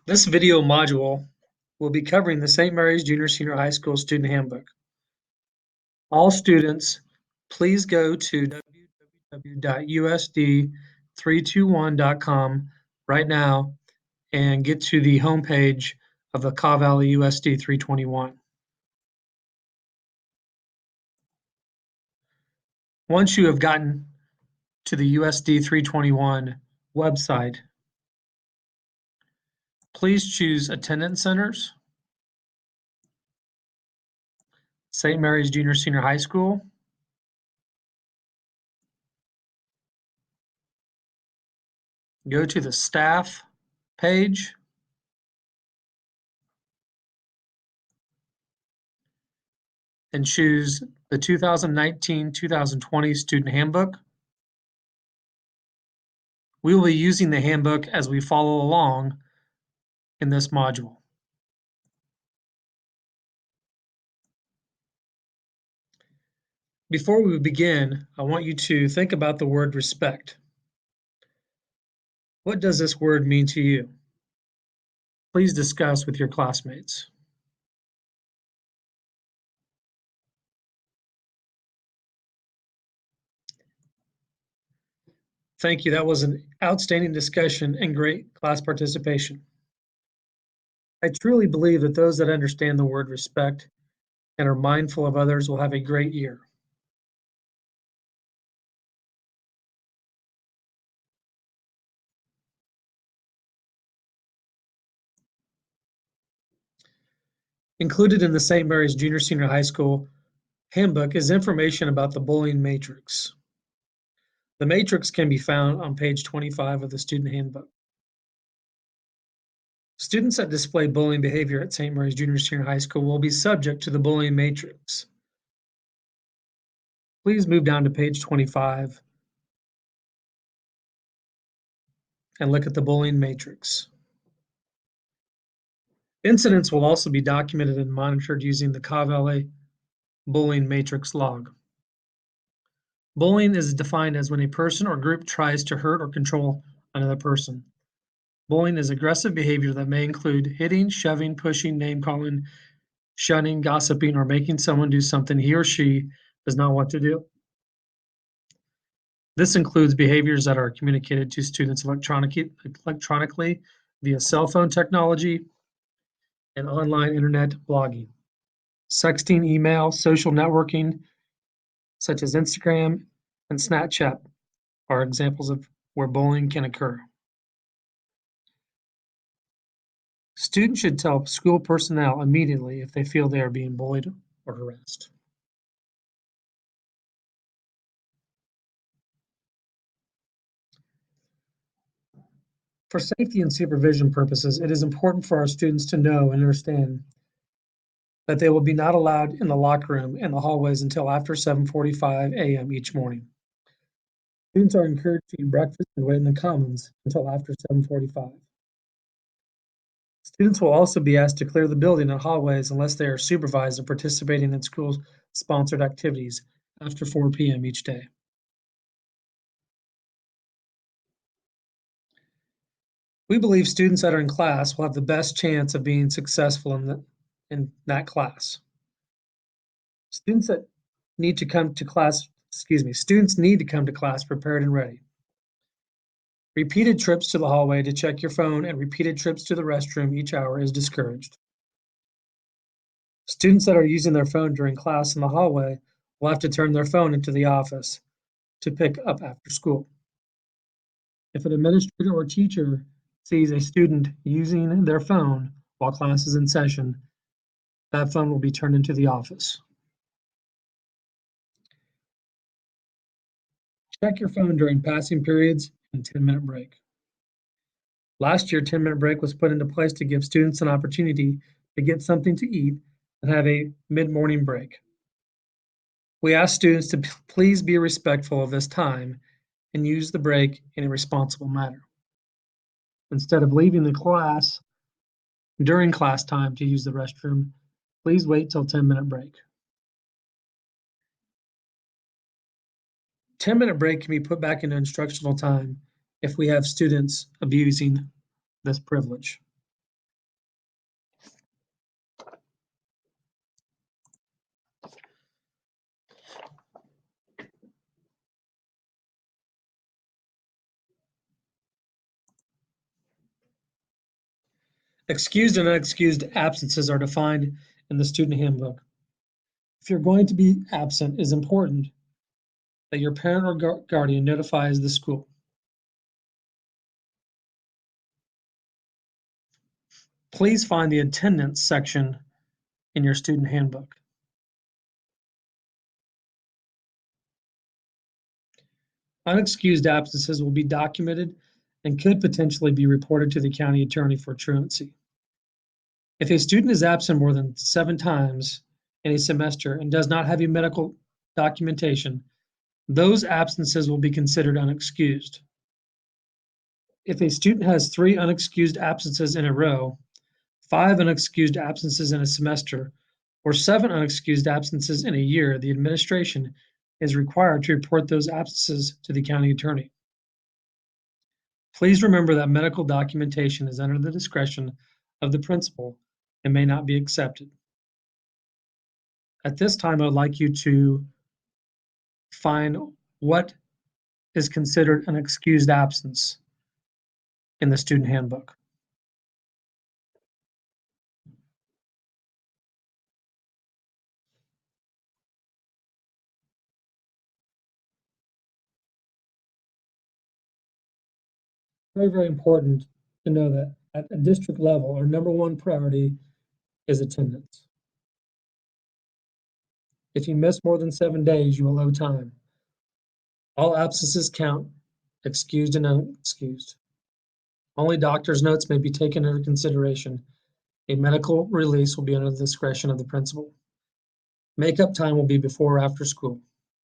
This video module will be covering the St. Mary's Junior Senior High School Student Handbook. All students, please go to www.usd321.com right now and get to the homepage of the Kaw Valley USD 321. Once you have gotten to the USD 321 website, please choose Attendance Centers, St. Mary's Junior Senior High School, go to the Staff page, and choose the 2019-2020 Student Handbook. We will be using the handbook as we follow along in this module. Before we begin, I want you to think about the word respect. What does this word mean to you? Please discuss with your classmates. Thank you. That was an outstanding discussion and great class participation. I truly believe that those that understand the word respect and are mindful of others will have a great year. Included in the St. Mary's Junior Senior High School Handbook is information about the bullying matrix. The matrix can be found on page 25 of the Student Handbook. Students that display bullying behavior at St. Mary's Junior Senior High School will be subject to the bullying matrix. Please move down to page 25 and look at the bullying matrix. Incidents will also be documented and monitored using the Kaw Valley bullying matrix log. Bullying is defined as when a person or group tries to hurt or control another person. Bullying is aggressive behavior that may include hitting, shoving, pushing, name-calling, shunning, gossiping, or making someone do something he or she does not want to do. This includes behaviors that are communicated to students electronically via cell phone technology and online internet blogging. Sexting, email, social networking, such as Instagram and Snapchat, are examples of where bullying can occur. Students should tell school personnel immediately if they feel they are being bullied or harassed. For safety and supervision purposes, it is important for our students to know and understand that they will be not allowed in the locker room and the hallways until after 7:45 a.m. each morning. Students are encouraged to eat breakfast and wait in the commons until after 7:45. Students will also be asked to clear the building and hallways unless they are supervised and participating in school-sponsored activities after 4 p.m. each day. We believe students that are in class will have the best chance of being successful in that class. Students need to come to class prepared and ready. Repeated trips to the hallway to check your phone and repeated trips to the restroom each hour is discouraged. Students that are using their phone during class in the hallway will have to turn their phone into the office to pick up after school. If an administrator or teacher sees a student using their phone while class is in session, that phone will be turned into the office. Check your phone during passing periods and 10-minute break. Last year, 10-minute break was put into place to give students an opportunity to get something to eat and have a mid-morning break. We ask students to please be respectful of this time and use the break in a responsible manner. Instead of leaving the class during class time to use the restroom, please wait till 10-minute break. 10-minute break can be put back into instructional time if we have students abusing this privilege. Excused and unexcused absences are defined in the student handbook. If you're going to be absent, it is important that your parent or guardian notifies the school. Please find the attendance section in your student handbook. Unexcused absences will be documented and could potentially be reported to the county attorney for truancy. If a student is absent more than 7 times in a semester and does not have a medical documentation, those absences will be considered unexcused. If a student has 3 unexcused absences in a row, 5 unexcused absences in a semester, or 7 unexcused absences in a year, the administration is required to report those absences to the county attorney. Please remember that medical documentation is under the discretion of the principal and may not be accepted. At this time, I would like you to find what is considered an excused absence in the student handbook. Very, very important to know that at a district level, our number one priority is attendance. If you miss more than 7 days, you will owe time. All absences count, excused and unexcused. Only doctor's notes may be taken into consideration. A medical release will be under the discretion of the principal. Makeup time will be before or after school.